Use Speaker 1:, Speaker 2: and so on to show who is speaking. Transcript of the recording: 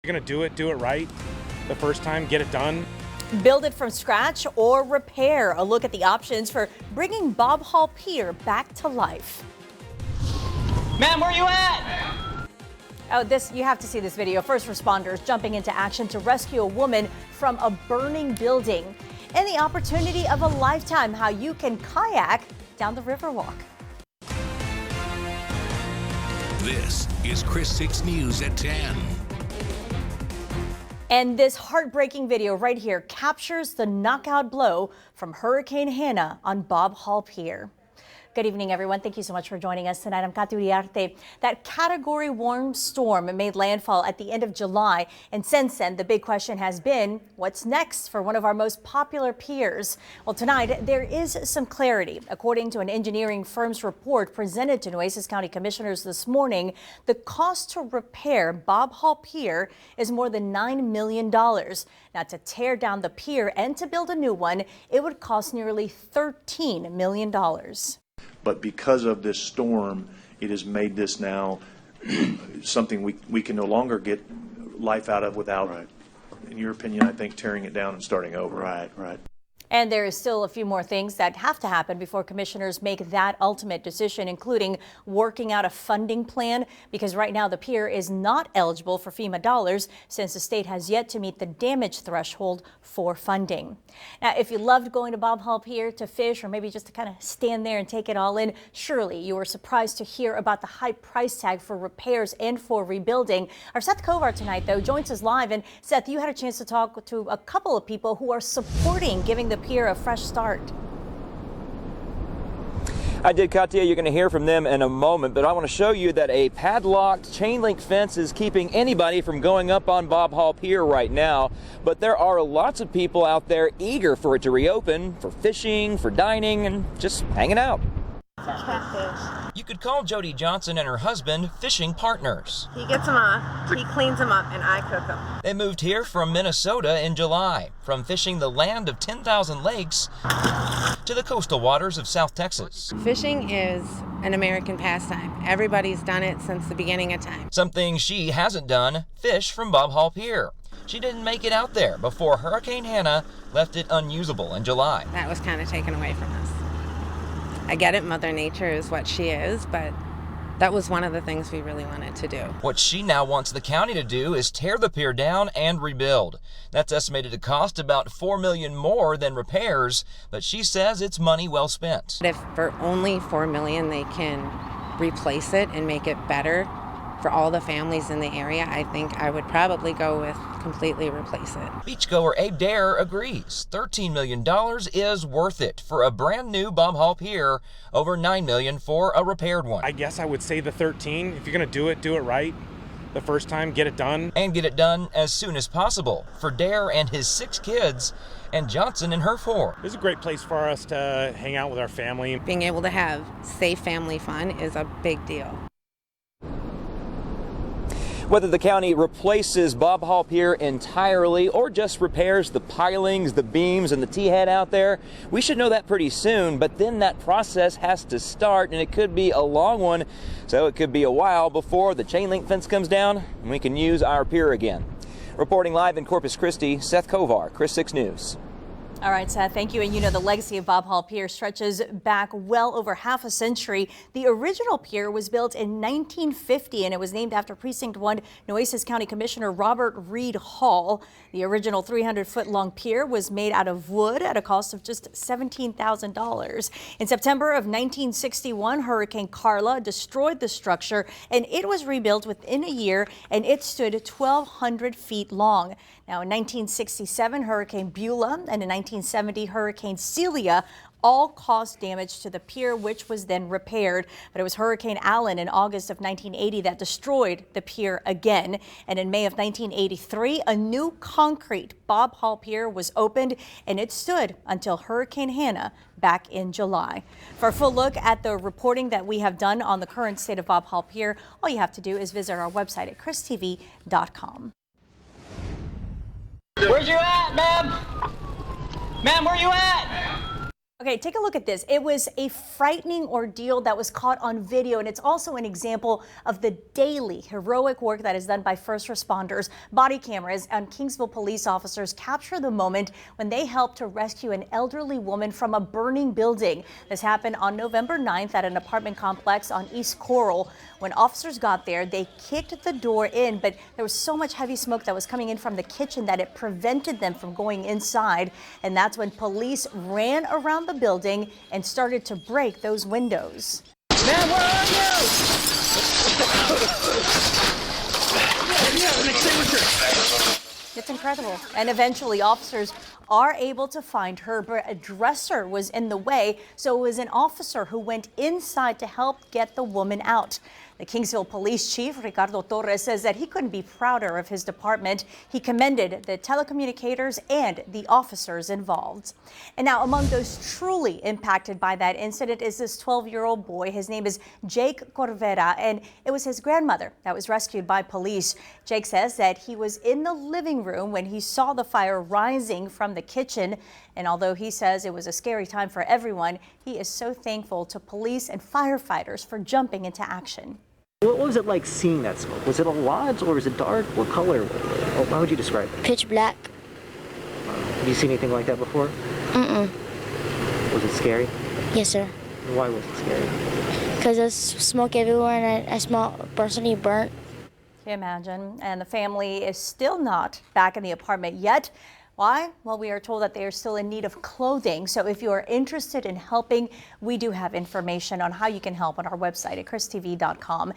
Speaker 1: You're gonna do it right the first time, get it done.
Speaker 2: Build it from scratch or repair. A look at the options for bringing Bob Hall Pier back to life.
Speaker 3: Ma'am, where you at?
Speaker 2: Oh, you have to see this video. First responders jumping into action to rescue a woman from a burning building. And the opportunity of a lifetime, how you can kayak down the Riverwalk.
Speaker 4: This is Chris 6 News at 10.
Speaker 2: And this heartbreaking video right here captures the knockout blow from Hurricane Hannah on Bob Hall Pier. Good evening, everyone. Thank you so much for joining us tonight. I'm Kati Uriarte. That Category 1 storm made landfall at the end of July. And since then, the big question has been, what's next for one of our most popular piers? Well, tonight, there is some clarity. According to an engineering firm's report presented to Nueces County Commissioners this morning, the cost to repair Bob Hall Pier is more than $9 million. Now, to tear down the pier and to build a new one, it would cost nearly $13 million.
Speaker 5: But because of this storm, it has made this now something we can no longer get life out of without, in your opinion, I think, tearing it down and starting over. Right.
Speaker 2: And there is still a few more things that have to happen before commissioners make that ultimate decision, including working out a funding plan, because right now the pier is not eligible for FEMA dollars since the state has yet to meet the damage threshold for funding. Now, if you loved going to Bob Hall Pier to fish or maybe just to kind of stand there and take it all in, surely you were surprised to hear about the high price tag for repairs and for rebuilding. Our Seth Kovar tonight, though, joins us live. And Seth, you had a chance to talk to a couple of people who are supporting giving the pier a fresh start.
Speaker 6: I did, Katia. You're going to hear from them in a moment, but I want to show you that a padlocked chain link fence is keeping anybody from going up on Bob Hall Pier right now. But there are lots of people out there eager for it to reopen, for fishing, for dining, and just hanging out.
Speaker 7: Catfish.
Speaker 6: You could call Jody Johnson and her husband fishing partners.
Speaker 7: He gets them off, he cleans them up, and I cook them.
Speaker 6: They moved here from Minnesota in July, from fishing the land of 10,000 lakes to the coastal waters of South Texas.
Speaker 7: Fishing is an American pastime. Everybody's done it since the beginning of time.
Speaker 6: Something she hasn't done, fish from Bob Hall Pier. She didn't make it out there before Hurricane Hannah left it unusable in July.
Speaker 7: That was kind of taken away from us. I get it, Mother Nature is what she is, but that was one of the things we really wanted to do.
Speaker 6: What she now wants the county to do is tear the pier down and rebuild. That's estimated to cost about $4 million more than repairs, but she says it's money well spent.
Speaker 7: If for only $4 million they can replace it and make it better for all the families in the area, I think I would probably go with completely replace it.
Speaker 6: Beachgoer Abe Dare agrees. $13 million is worth it for a brand new Bob Hall Pier, over $9 million for a repaired one.
Speaker 1: I guess I would say the 13. If you're gonna do it right the first time, get it done.
Speaker 6: And get it done as soon as possible for Dare and his 6 kids, and Johnson and her 4.
Speaker 1: This is a great place for us to hang out with our family.
Speaker 7: Being able to have safe family fun is a big deal.
Speaker 6: Whether the county replaces Bob Hall Pier entirely or just repairs the pilings, the beams, and the T-head out there, we should know that pretty soon, but then that process has to start, and it could be a long one, so it could be a while before the chain link fence comes down and we can use our pier again. Reporting live in Corpus Christi, Seth Kovar, Chris 6 News.
Speaker 2: All right, Seth, thank you. And you know, the legacy of Bob Hall Pier stretches back well over half a century. The original pier was built in 1950, and it was named after Precinct 1 Nueces County Commissioner Robert Reid Hall. The original 300-foot-long pier was made out of wood at a cost of just $17,000. In September of 1961, Hurricane Carla destroyed the structure, and it was rebuilt within a year, and it stood 1,200 feet long. Now, in 1967, Hurricane Beulah, and in 1970, Hurricane Celia all caused damage to the pier, which was then repaired. But it was Hurricane Allen in August of 1980 that destroyed the pier again. And in May of 1983, a new concrete Bob Hall Pier was opened, and it stood until Hurricane Hannah back in July. For a full look at the reporting that we have done on the current state of Bob Hall Pier, all you have to do is visit our website at christv.com.
Speaker 3: Where's you at, ma'am? Ma'am, where you at?
Speaker 2: Okay, take a look at this. It was a frightening ordeal that was caught on video, and it's also an example of the daily heroic work that is done by first responders. Body cameras and Kingsville police officers capture the moment when they helped to rescue an elderly woman from a burning building. This happened on November 9th at an apartment complex on East Coral. When officers got there, they kicked the door in, but there was so much heavy smoke that was coming in from the kitchen that it prevented them from going inside. And that's when police ran around the building and started to break those windows.
Speaker 3: Man, where are you? An extinguisher.
Speaker 2: It's incredible. And eventually officers are able to find her, but a dresser was in the way, so it was an officer who went inside to help get the woman out. The Kingsville Police Chief, Ricardo Torres, says that he couldn't be prouder of his department. He commended the telecommunicators and the officers involved. And now, among those truly impacted by that incident is this 12-year-old boy. His name is Jake Corvera, and it was his grandmother that was rescued by police. Jake says that he was in the living room when he saw the fire rising from the kitchen. And although he says it was a scary time for everyone, he is so thankful to police and firefighters for jumping into action.
Speaker 8: What was it like seeing that smoke? Was it a lot or was it dark? What color? How would you describe it?
Speaker 9: Pitch black.
Speaker 8: Have you seen anything like that before?
Speaker 9: Mm-mm.
Speaker 8: Was it scary?
Speaker 9: Yes, sir.
Speaker 8: Why was it scary?
Speaker 9: Because there's smoke everywhere and I smell personally burnt.
Speaker 2: Can you imagine? And the family is still not back in the apartment yet. Why? Well, we are told that they are still in need of clothing. So if you are interested in helping, we do have information on how you can help on our website at christv.com.